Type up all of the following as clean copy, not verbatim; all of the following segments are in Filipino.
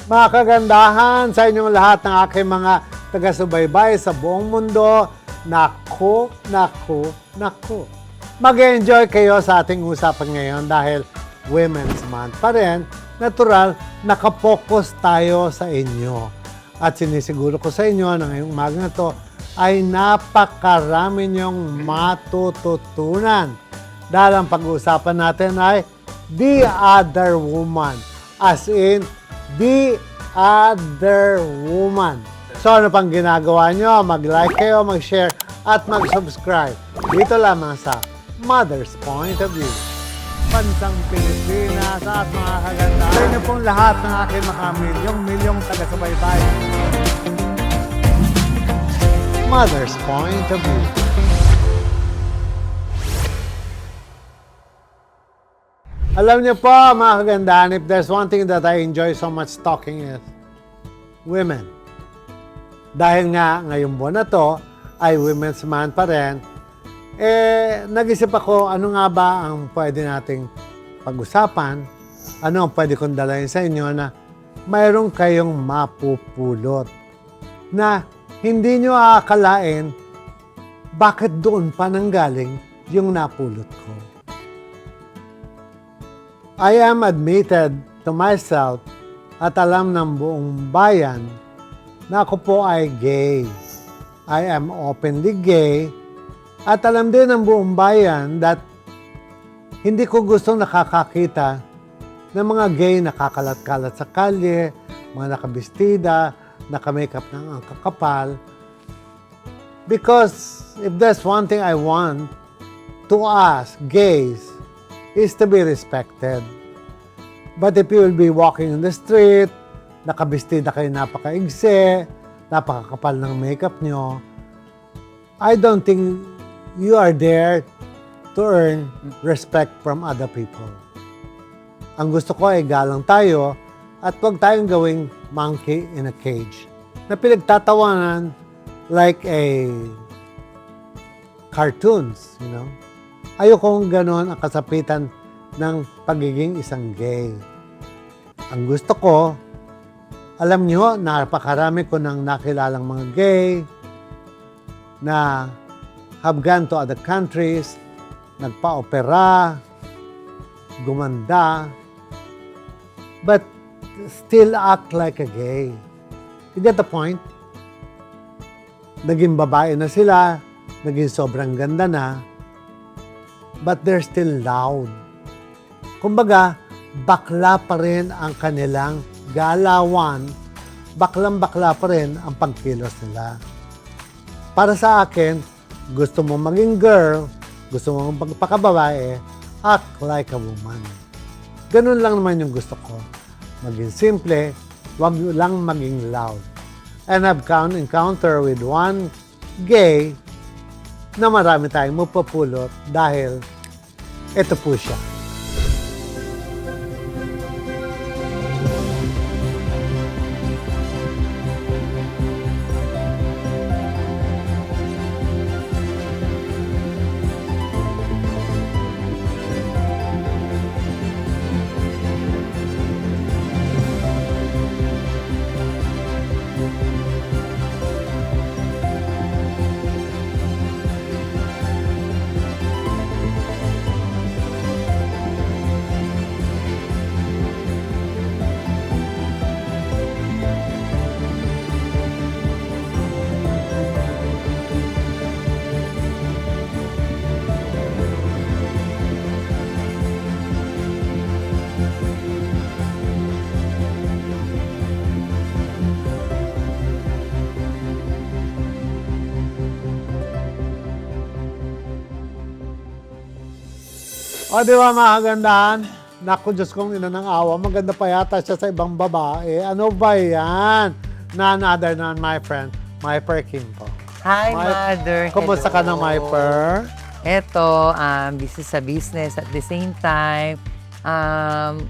Mga kagandahan sa inyong lahat ng aking mga taga-subaybay sa buong mundo. Naku, naku, naku. Mag-enjoy kayo sa ating usapan ngayon dahil Women's Month pa rin. Natural, nakapokus tayo sa inyo. At sinisiguro ko sa inyo na ngayong umaga na to ay napakarami niyong matututunan. Dahil ang pag-uusapan natin ay the other woman. As in, the other woman. So ano pang ginagawa nyo? Mag-like kayo, mag-share, at mag-subscribe. Dito lamang sa Mother's Point of View. Bansang Pilipinas at mga kaganda. Sa inyo pong lahat ng aking mga milyong taga-subaybay. Mother's Point of View. Alam niyo po, mga kagandahan, if there's one thing that I enjoy so much talking is women. Dahil nga, ngayong buwan na to, ay Women's Month pa rin, nag-isip ako, ano nga ba ang pwede nating pag-usapan, ano ang pwede kong dalahin sa inyo na mayroong kayong mapupulot na hindi nyo aakalain bakit doon pa nanggaling yung napulot ko. I am admitted to myself at alam ng buong bayan na ako po ay gay. I am openly gay at alam din ng buong bayan that hindi ko gustong nakakakita ng mga gay na kakalat-kalat sa kalye, mga nakabistida, nakamakeup ng ang kakapal. Because if there's one thing I want to us gays is to be respected. But if you will be walking in the street, nakabistida kayo napakaigse, napakakapal ng makeup nyo, I don't think you are there to earn respect from other people. Ang gusto ko ay galang tayo at huwag tayong gawing monkey in a cage na pinagtatawanan like a cartoons, you know? Ayokong ganon ang kasapitan ng pagiging isang gay. Ang gusto ko, alam niyo, napakarami ko nang nakilalang mga gay na have gone to other countries, nagpa-opera, gumanda, but still act like a gay. You get the point? Naging babae na sila, naging sobrang ganda na, but they're still loud. Kumbaga, bakla pa rin ang kanilang galawan, baklang-bakla pa rin ang pagkilos nila. Para sa akin, gusto mo maging girl, gusto mo magpakababae, act like a woman. Ganun lang naman yung gusto ko. Maging simple, wag lang maging loud. And I've encounter with one gay na marami tayong mapupulot dahil ito po siya. O, di ba mga kagandahan? Naku, Diyos kong ina ng awa, maganda pa yata siya sa ibang babae. Ano ba yan? None other than my friend, Myper Kimpo. Hi, Mother. Kumusta ka na, Myper? Eto, busy sa business. At the same time,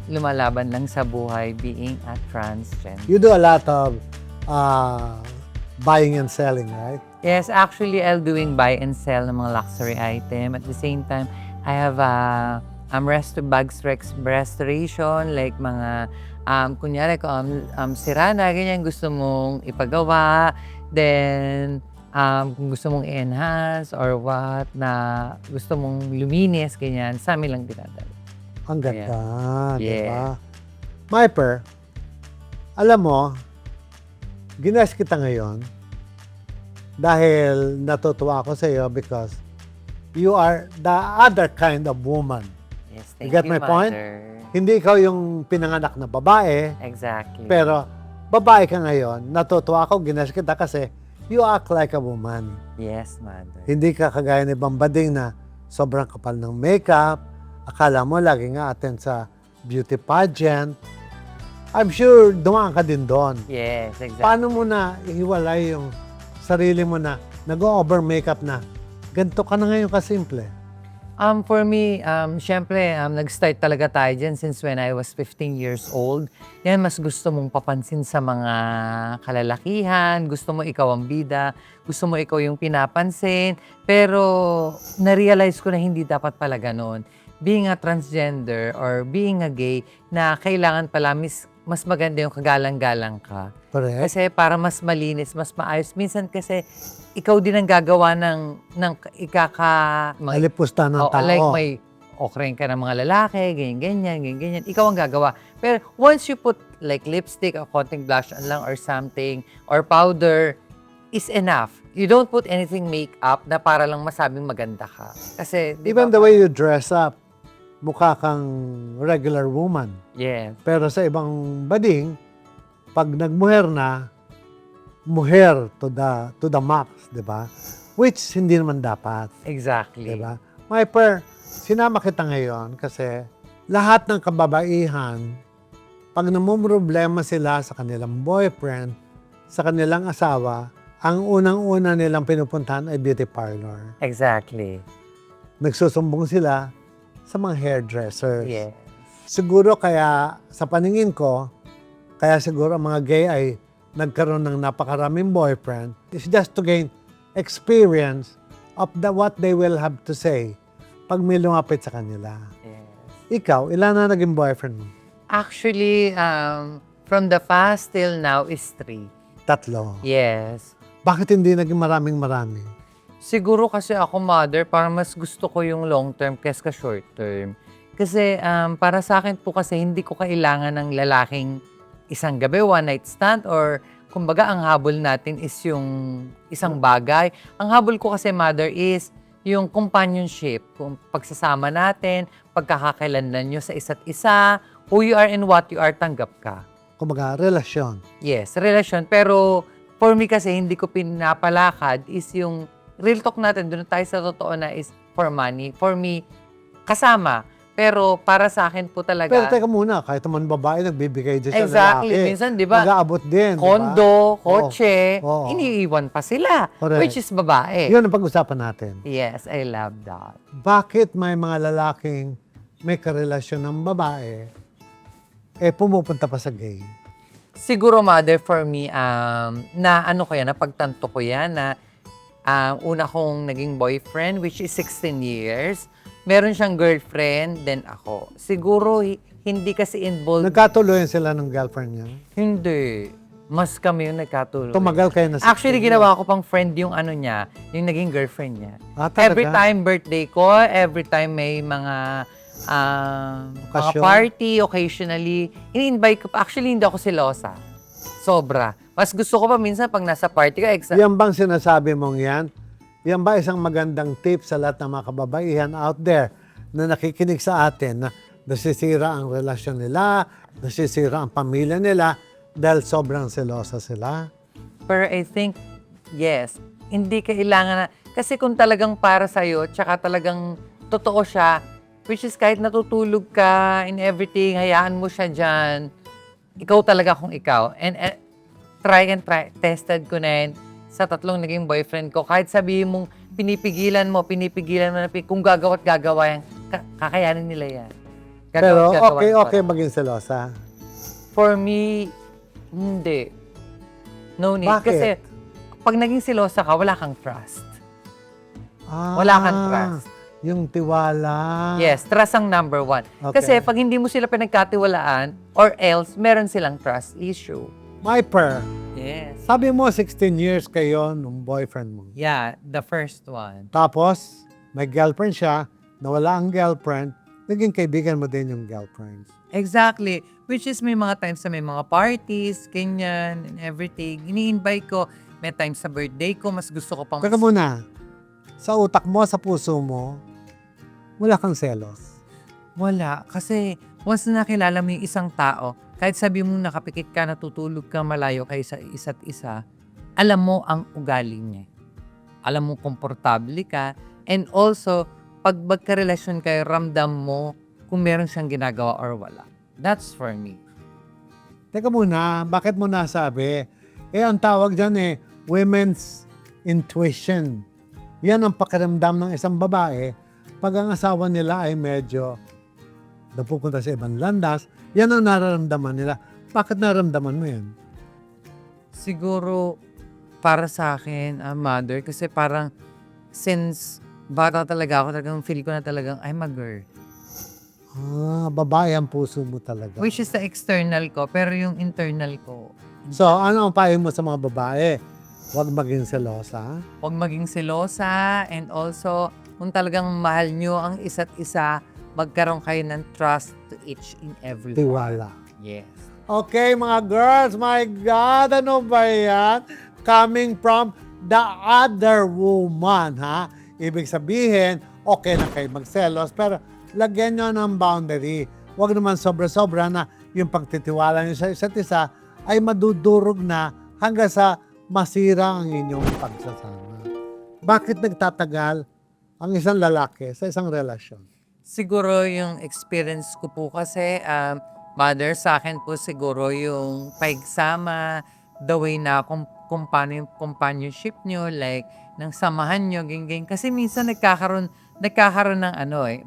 lumalaban lang sa buhay being a transgender. You do a lot of buying and selling, right? Yes, actually, I'm doing buy and sell ng mga luxury item. At the same time, I have bags restoration, like mga kunyari kung sira na, ganyan, gusto mong ipagawa, then kung gusto mong i-enhance or what, na gusto mong luminis, ganyan, sa amin lang dinadala. Ang ganda, di Yeah. ba? Myper, alam mo, ginas kita ngayon dahil natutuwa ako sa iyo because you are the other kind of woman. Yes, You thank get you, my point? Mother. Hindi ikaw yung pinanganak na babae, Exactly. pero babae ka ngayon. Natutuwa ako, ginas kita kasi you act like a woman. Yes, Mother. Hindi ka kagaya ni Bambading na sobrang kapal ng makeup. Akala mo lagi nga attend sa beauty pageant. I'm sure dumaan ka din doon. Yes, exactly. Paano mo na ihiwalay yung sarili mo na nag-over makeup na ganito ka na ngayon kasimple? For me, syempre, nag-start talaga tayo dyan since when I was 15 years old. Yan, mas gusto mong papansin sa mga kalalakihan, gusto mo ikaw ang bida, gusto mo ikaw yung pinapansin. Pero, na-realize ko na hindi dapat pala ganon. Being a transgender or being a gay, na kailangan pala mas maganda yung kagalang-galang ka. Correct? Kasi para mas malinis, mas maayos. Minsan kasi, ikaw din ang gagawa ng Alipusta ng tao. like may okring ka ng mga lalaki, ganyan. Ikaw ang gagawa. Pero once you put like lipstick or konting blush on lang or something, or powder, is enough. You don't put anything makeup na para lang masabing maganda ka. Kasi, di Even ba, the way you dress up, mukha kang regular woman. yes. Pero sa ibang bading, pag nagmuher na, muher to the max, di ba? Which hindi naman dapat, Exactly. di ba? Myper, sinama kita ngayon kasi lahat ng kababaihan, pag namumroblema sila sa kanilang boyfriend, sa kanilang asawa, ang unang-una nilang pinupuntahan ay beauty parlor. Exactly. Nagsusumbong sila sa mga hairdressers. Yes. Siguro kaya sa paningin ko, kaya siguro ang mga gay ay nagkaroon ng napakaraming boyfriend. It's just to gain experience of what they will have to say pag may lumapit sa kanila. Yes. Ikaw, ilan na naging boyfriend mo? Actually, from the past till now is 3. 3. Yes. Bakit hindi naging marami? Siguro kasi ako, Mother, parang mas gusto ko yung long term kaysa short term. Kasi para sa akin po kasi hindi ko kailangan ng lalaking isang gabi, one night stand, or kumbaga ang habol natin is yung isang bagay. Ang habol ko kasi, Mother, is yung companionship, kung pagsasama natin, pagkakakilanlan nyo sa isa't isa, who you are and what you are, tanggap ka. Kumbaga, relasyon. Yes, relasyon. Pero for me kasi hindi ko pinapalakad is yung real talk natin, doon tayo sa totoo na is for money. For me, kasama. Pero para sa akin po talaga, Pero teka muna, kahit naman babae, nagbibigay din siya exactly. lalaki. Minsan, di ba, Mag-aabot din, kondo, di ba? kotse, Oo. iniiwan pa sila, Correct. which is babae. Yun ang pag-usapan natin. Yes, I love that. Bakit may mga lalaking may karelasyon ng babae, pumupunta pa sa gay? Siguro, Mother, for me, na ano ko yan, napagtanto ko yan na una kong naging boyfriend, which is 16 years. Meron siyang girlfriend, then ako. Siguro, hindi kasi involved. Nagkatuloyan sila ng girlfriend niya? Hindi. Mas kami yung nagkatuloy. Tumagal kayo na Actually, ginawa ko pang friend yung ano niya, yung naging girlfriend niya. Ah, talaga? Every time birthday ko, every time may mga Okasyon? party, occasionally, ini-invite ko pa. Actually, hindi ako selosa. Sobra. Mas gusto ko pa minsan pag nasa party ka, Yan bang sinasabi mong yan? Yan ba isang magandang tip sa lahat ng mga kababaihan out there na nakikinig sa atin na nasisira ang relasyon nila, nasisira ang pamilya nila dahil sobrang selosa sila? Pero I think, yes, hindi kailangan na, kasi kung talagang para sa'yo, tsaka talagang totoo siya, which is kahit natutulog ka in everything, hayaan mo siya dyan, ikaw talaga kung ikaw. And try, tested ko na yun sa 3 naging boyfriend ko. Kahit sabihin mong pinipigilan mo na, kung gagawa't gagawa yan, kakayanin nila yan. Pero Gagawa't gagawa okay nila. maging selosa. For me, hindi. No need. Bakit? Kasi pag naging silosa ka, wala kang trust. Ah, Wala kang trust. Yung tiwala. Yes, trust ang number one. Okay. Kasi pag hindi mo sila pinagkatiwalaan, or else, meron silang trust issue. My per. Yes. Sabi mo, 16 years kayo nung boyfriend mo. Yeah, the first one. Tapos, may girlfriend siya, nawala ang girlfriend, naging kaibigan mo din yung girlfriend. Exactly. Which is may mga times sa may mga parties, ganyan, and everything. Ini-invite ko. May times sa birthday ko, mas gusto ko pang... Teka muna, sa utak mo, sa puso mo, wala kang selos. Wala. Kasi once na nakilala mo yung isang tao, kahit sabi mo nakapikit ka, natutulog ka, malayo kayo sa isa't isa, alam mo ang ugali niya. Alam mo komportable ka. And also, pag magkarelasyon kayo, ramdam mo kung meron siyang ginagawa or wala. That's for me. Teka muna, bakit mo nasabi? Ang tawag dyan women's intuition. Yan ang pakiramdam ng isang babae pag ang asawa nila ay medyo napupunta sa ibang landas, yan ang nararamdaman nila. Bakit nararamdaman mo yan? Siguro, para sa akin, mother, kasi parang since bata talaga ako, talagang feel ko na talagang I'm a girl. Babae ang puso mo talaga. Which is the external ko, pero yung internal ko, So, ano ang payo mo sa mga babae? Huwag maging selosa. huwag maging selosa, and also, kung talagang mahal nyo ang isa't isa, magkaroon kayo ng trust to each in every one. Tiwala. Yes. Okay, mga girls, my God, ano ba yan? Coming from the other woman, ha? Ibig sabihin, okay na kayo magselos, pero lagyan nyo ng boundary. Huwag naman sobra-sobra na yung pagtitiwala nyo sa isa't isa ay madudurog na hanggang sa masira ang inyong pagsasama. Bakit nagtatagal ang isang lalaki sa isang relasyon? Siguro yung experience ko po kasi, mother, sa akin po siguro yung pagsama, the way na kung paano yung companionship nyo, like, ng samahan nyo, ganyan. Kasi minsan nagkakaroon ng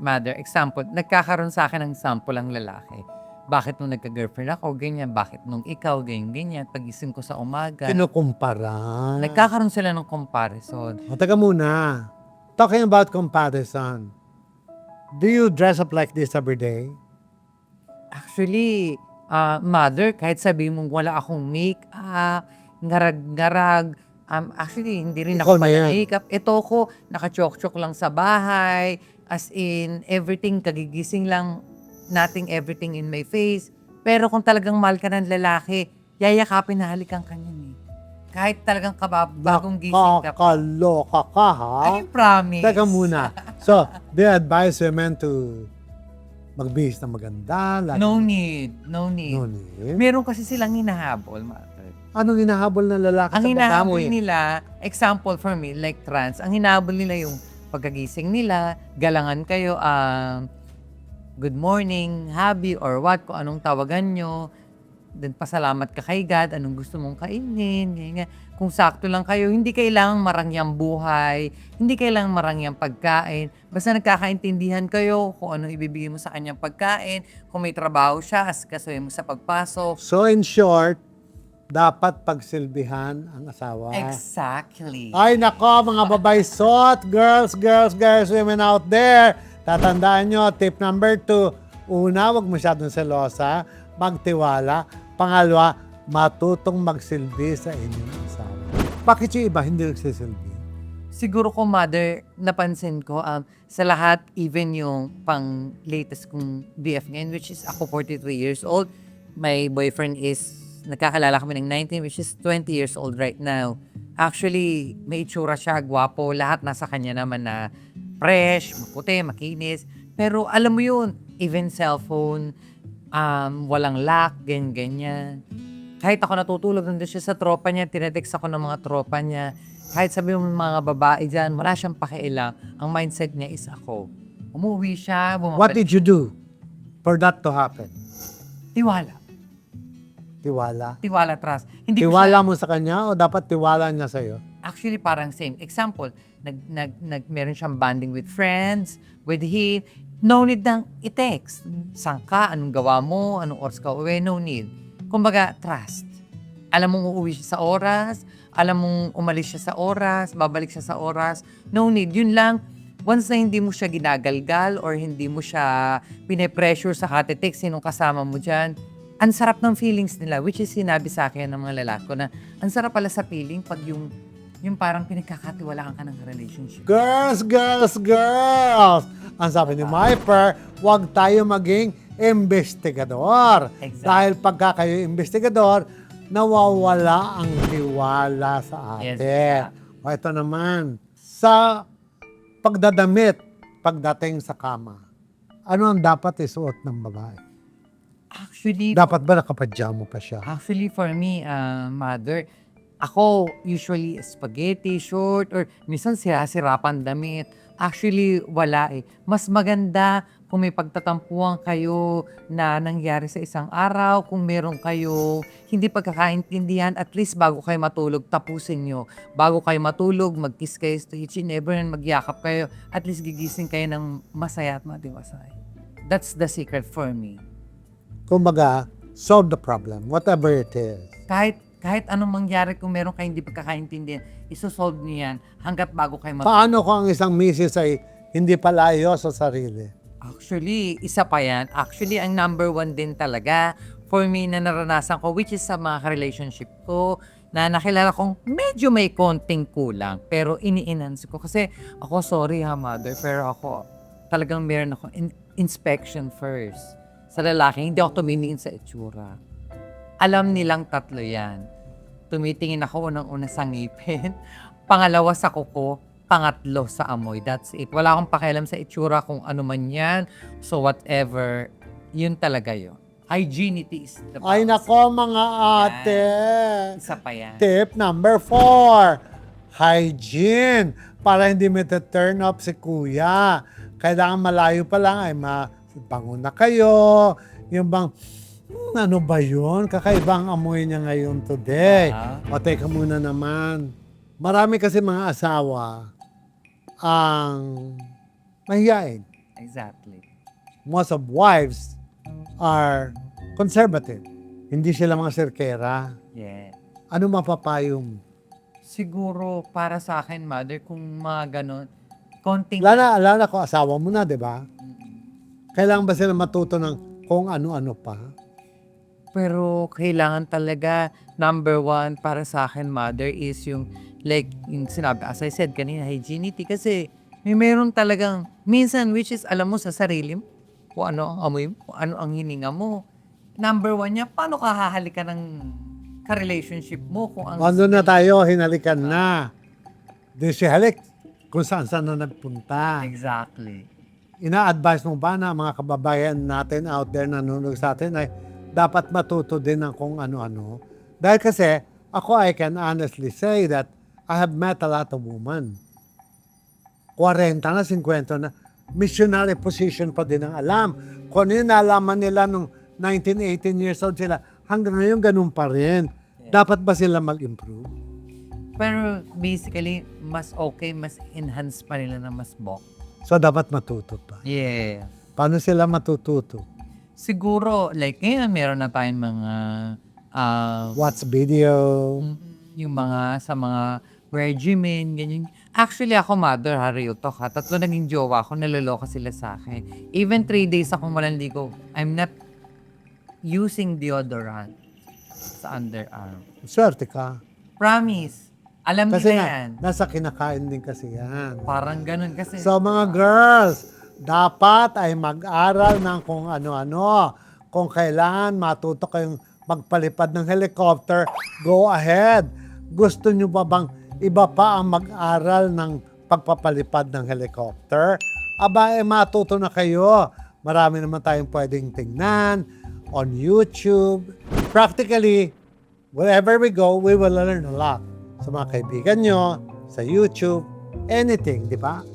mother, example, nagkakaroon sa akin ng sample ang lalaki. Bakit nung nagka-girlfriend ako, ganyan. Bakit nung ikaw, ganyan. Pagising ko sa umaga. Kinukumpara. Nagkakaroon sila ng comparison. Taga muna. Talking about comparison. Do you dress up like this every day? Actually, mother, kahit sabi mong wala akong make-up, ngarag-ngarag, actually, hindi rin Ikaw ako na yan. make-up. Ito ko, nakachok-chok lang sa bahay, as in, everything, kagigising lang, nothing, everything in my face. Pero kung talagang mahal ka ng lalaki, yayakapin na halikan ka niyan eh. Kahit talagang bagong gising ka. Nakakaloka ka, ha? I promise. Teka muna. So, do you advise women to magbihis na maganda? No need. No need. No need? Meron kasi silang hinahabol, mother. Anong hinahabol ng lalaki Ang sa hinahabol babae? nila, example for me, like trans, ang hinahabol nila yung pagkagising nila, galangan kayo, good morning, happy, or what, kung anong tawagan nyo, then pasalamat ka kay God, anong gusto mong kainin, ganyan. Kung sakto lang kayo, hindi kailangang marangyang buhay, hindi kailangang marangyang pagkain, basta nagkakaintindihan kayo kung anong ibibigay mo sa kanyang pagkain, kung may trabaho siya, asikasuhin mo sa pagpasok. So, in short, dapat pagsilbihan ang asawa. Exactly. Ay, nako, mga babay sot, girls, women out there. Tatandaan nyo, tip number 2, una, wag masyadong selosa, magtiwala. Pangalawa, matutong magsilbi sa inyong asawa. Bakit yung iba hindi nagsisilbi? Siguro ko, mother, napansin ko, sa lahat, even yung pang latest kong BF ngayon, which is ako 43 years old, my boyfriend is, nagkakalala kami ng 19, which is 20 years old right now. Actually, may itsura siya, gwapo, lahat nasa kanya naman na fresh, maputi, makinis. Pero alam mo yun, even cellphone, walang lock, ganyan. Kahit ako natutulog, nandun siya sa tropa niya, tinetext ako ng mga tropa niya. Kahit sabi mo mga babae dyan, wala siyang pakialam. Ang mindset niya is ako. Umuwi siya, What did you do for that to happen? Tiwala. Tiwala? Tiwala, trust. Hindi ko Tiwala mo sa kanya o dapat tiwala niya sa'yo? Actually, parang same. Example, meron siyang bonding with friends, with him. No need nang i-text. Saan ka? Anong gawa mo? Anong oras ka uwi? No need. Kumbaga, trust. Alam mong uuwi siya sa oras. Alam mong umalis siya sa oras. Babalik siya sa oras. No need. Yun lang. once na hindi mo siya ginagalgal or hindi mo siya pine-pressure sa katitik, sinong kasama mo dyan, ang sarap ng feelings nila, which is sinabi sa akin ng mga lalaki ko na ang sarap pala sa feeling pag yung parang pinagkakatiwalaan ka ng relationship. Girls, girls, girls! Ang sabi ni Myper, huwag tayo maging investigador. Exactly. Dahil pagka kayo investigador, nawawala ang tiwala sa Yes, atin. O ito naman, sa pagdadamit, pagdating sa kama, ano ang dapat isuot ng babae? Actually, Dapat ba nakapajama pa siya? Actually, for me, mother, ako usually spaghetti, short, or minsan sirapan damit. Actually, wala eh. Mas maganda kung may pagtatampuhan kayo na nangyari sa isang araw, kung meron kayo hindi pagkakaintindihan, at least bago kayo matulog, tapusin nyo. Bago kayo matulog, mag-kiss kayo to each and every and magyakap kayo, at least gigising kayo ng masaya at matiwasay. That's the secret for me. Kumbaga, solve the problem, whatever it is. Kahit anong mangyari kung meron kayong hindi pagkakaintindihan, isosolve niyo yan hanggat bago kayo Paano kung ang isang misis ay hindi pala ayos sa sarili? Actually, isa pa yan. Actually, ang number one din talaga for me na naranasan ko, which is sa mga relationship ko, na nakilala kong medyo may konting kulang, pero ini-enhance ko. Kasi ako, sorry ha, mother, pero ako talagang meron ako inspection first. Sa lalaki, hindi ako tumingin sa itsura. Alam nilang tatlo yan. Tumitingin ako unang-una sa ngipin, pangalawa sa kuko, pangatlo sa amoy. That's it. Wala akong pakialam sa itsura kung ano man yan. So whatever, yun talaga yun. Hygienity is the Ay boss. nako mga ate! Isa pa yan. Tip number 4, hygiene. Para hindi turn up si kuya. Kailangan malayo pa lang ay bango na kayo. Yung bang, ano ba yun? Kakaibang amoy niya ngayon today. O teka muna naman. Marami kasi mga asawa ang mahiyain. Exactly. Most of wives are conservative. Hindi sila mga sirkera. Yeah. Ano mapapayo mo? Siguro para sa akin, mother, kung mga ganon, konting... Alala ko, asawa mo na, di ba? Kailangan ba sila matuto ng kung ano-ano pa? Pero kailangan talaga, number one, para sa akin, mother, is yung, like, yung sinabi, as I said kanina, hygienity. Kasi may meron talagang, minsan, which is, alam mo sa sarili mo, kung ano ang amoy mo, kung ano ang hininga mo. Number one niya, paano ka hahalikan ng ka-relationship mo? Kung ang Ano na tayo, hinalikan na. Di si halik kung saan-saan na nagpunta. Exactly. Ina-advise mo ba na mga kababayan natin out there na nanonood sa atin ay dapat matuto din ng kung ano-ano? Dahil kasi, ako, I can honestly say that I have met a lot of women. 40 na, 50 na, missionary position pa din ang alam. Kung ano yung nalaman nila nung 19, 18 years old sila, hanggang ngayon ganun pa rin. Dapat ba sila mag-improve? Pero basically, mas okay, mas enhance pa nila na mas bok. So, dapat matuto pa. Yeah. Paano sila matututo? Siguro, like ngayon, meron na tayong mga, Watch video. yung mga, sa mga regimen, ganyan. Actually, ako, mother, real talk ha. 3 naging jowa ko, naloloka sila sa akin. Even 3 days ako walang ligo, I'm not using deodorant sa underarm. Swerte ka. Promise. Alam Kasi nila nga, yan. nasa kinakain din kasi yan. Parang ganun kasi. So mga girls, dapat ay mag-aral ng kung ano-ano. Kung kailangan matuto kayong magpalipad ng helicopter, go ahead. Gusto nyo ba bang iba pa ang mag-aral ng pagpapalipad ng helicopter? Aba, matuto na kayo. Marami naman tayong pwedeng tingnan on YouTube. Practically, wherever we go, we will learn a lot. Sa mga kaibigan nyo, sa YouTube, anything, di ba?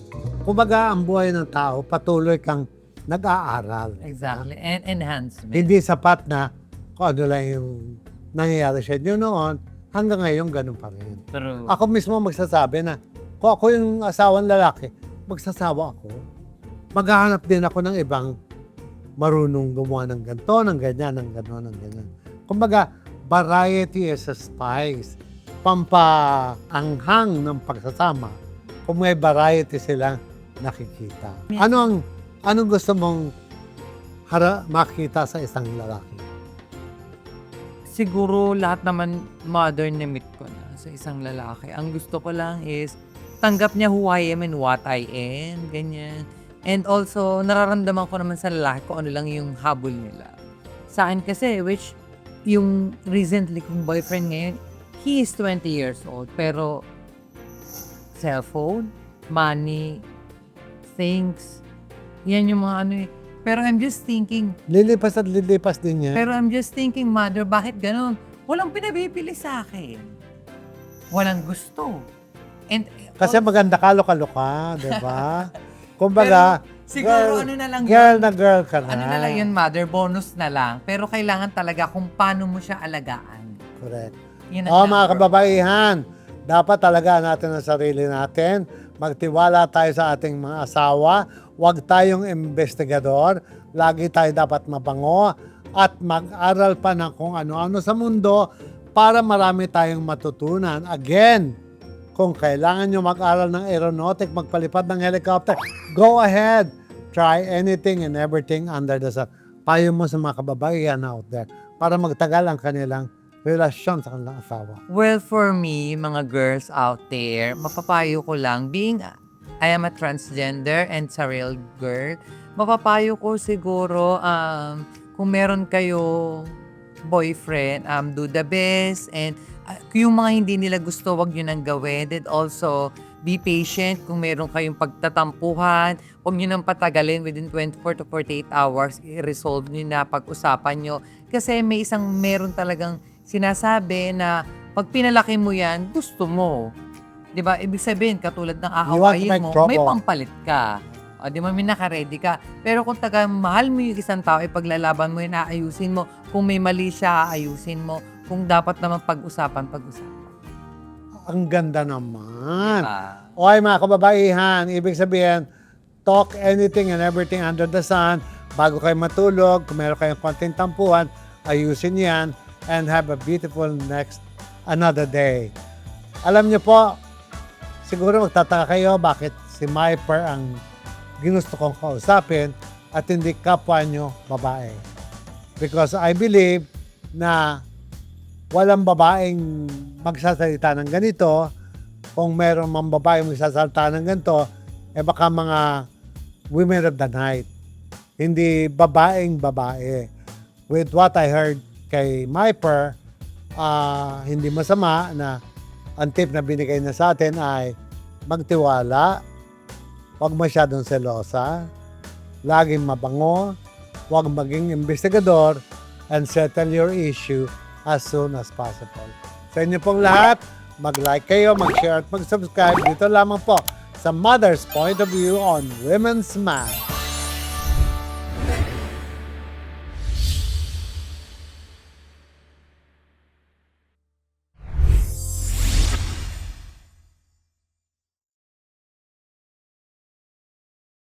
Kumbaga, ang buhay ng tao, patuloy kang nag-aaral. Exactly. And enhancement. Hindi sapat na kung ano lang yung nangyayari sa inyo noon, hanggang ngayon ganun pa rin. True. Ako mismo magsasabi na, kung ako yung asawang lalaki, magsasawa ako. Maghahanap din ako ng ibang marunong gumawa ng ganito, ng ganyan, ng gano'n, ng ganyan. Kumbaga, variety is a spice. Pampaanghang ng pagsasama. Kung may variety silang nakikita. Anong gusto mong makita sa isang lalaki? Siguro lahat naman modern na meet ko na sa isang lalaki. Ang gusto ko lang is tanggap niya who I am and what I am, ganyan. And also, nararamdaman ko naman sa lalaki kung ano lang yung habol nila. Sa akin kasi, which yung recently kong boyfriend ngayon, he is 20 years old, pero cellphone, money, things, yan yung mga ano eh. Pero I'm just thinking, Lilipas at lilipas din yan. pero I'm just thinking, mother, bakit ganun? Walang pinabibili sa akin. Walang gusto. And Kasi maganda ka, luka-luka, di ba? Kumbaga, siguro ano na lang girl yun. na girl ka na. Ano na lang yun, mother, bonus na lang. Pero kailangan talaga kung paano mo siya alagaan. Correct. Yun ang Mga number. kababaihan, dapat talaga natin ang sarili natin. Magtiwala tayo sa ating mga asawa. Huwag tayong investigador. Lagi tayo dapat mabango at mag-aral pa ng kung ano-ano sa mundo para marami tayong matutunan. Again, kung kailangan nyo mag-aral ng aeronautic, magpalipad ng helicopter, go ahead. Try anything and everything under the sun. Payo mo sa mga kababaihan out there para magtagal ang kanilang relasyon sa kanilang asawa. Well, for me, mga girls out there, mapapayo ko lang, being I am a transgender and sa real girl, mapapayo ko siguro, kung meron kayo boyfriend, do the best, and yung mga hindi nila gusto, wag nyo nang gawin. And also, be patient kung meron kayong pagtatampuhan, huwag nyo nang patagalin within 24 to 48 hours, i-resolve nyo na, pag-usapan nyo. Kasi meron talagang sinasabi na pag pinalaki mo yan, gusto mo. 'Di ba? Ibig sabihin, katulad ng aawayin mo, may pampalit ka. O, di ba, may naka-ready ka. Pero kung mahal mo yung isang tao, ipaglalaban mo yun, aayusin mo. Kung may mali siya, aayusin mo. Kung dapat naman pag-usapan. Ang ganda naman. Diba? Okay mga kababaihan, ibig sabihin, talk anything and everything under the sun. Bago kayo matulog, kung meron kayong konting tampuhan, ayusin yan and have a beautiful another day. Alam niyo po, siguro magtataka kayo bakit si Myper ang ginusto kong kausapin at hindi kapwa nyo babae. Because I believe na walang babaeng magsasalita ng ganito. Kung meron mang babaeng magsasalita ng ganito, baka mga women of the night. Hindi babaeng babae. With what I heard kay Myper, hindi masama na ang tip na binigay na sa atin ay magtiwala, huwag masyadong selosa, laging mabango, huwag maging investigador, and settle your issue as soon as possible. Sa inyo pong lahat, mag-like kayo, mag-share at mag-subscribe dito lamang po sa Mother's Point of View on Women's Math.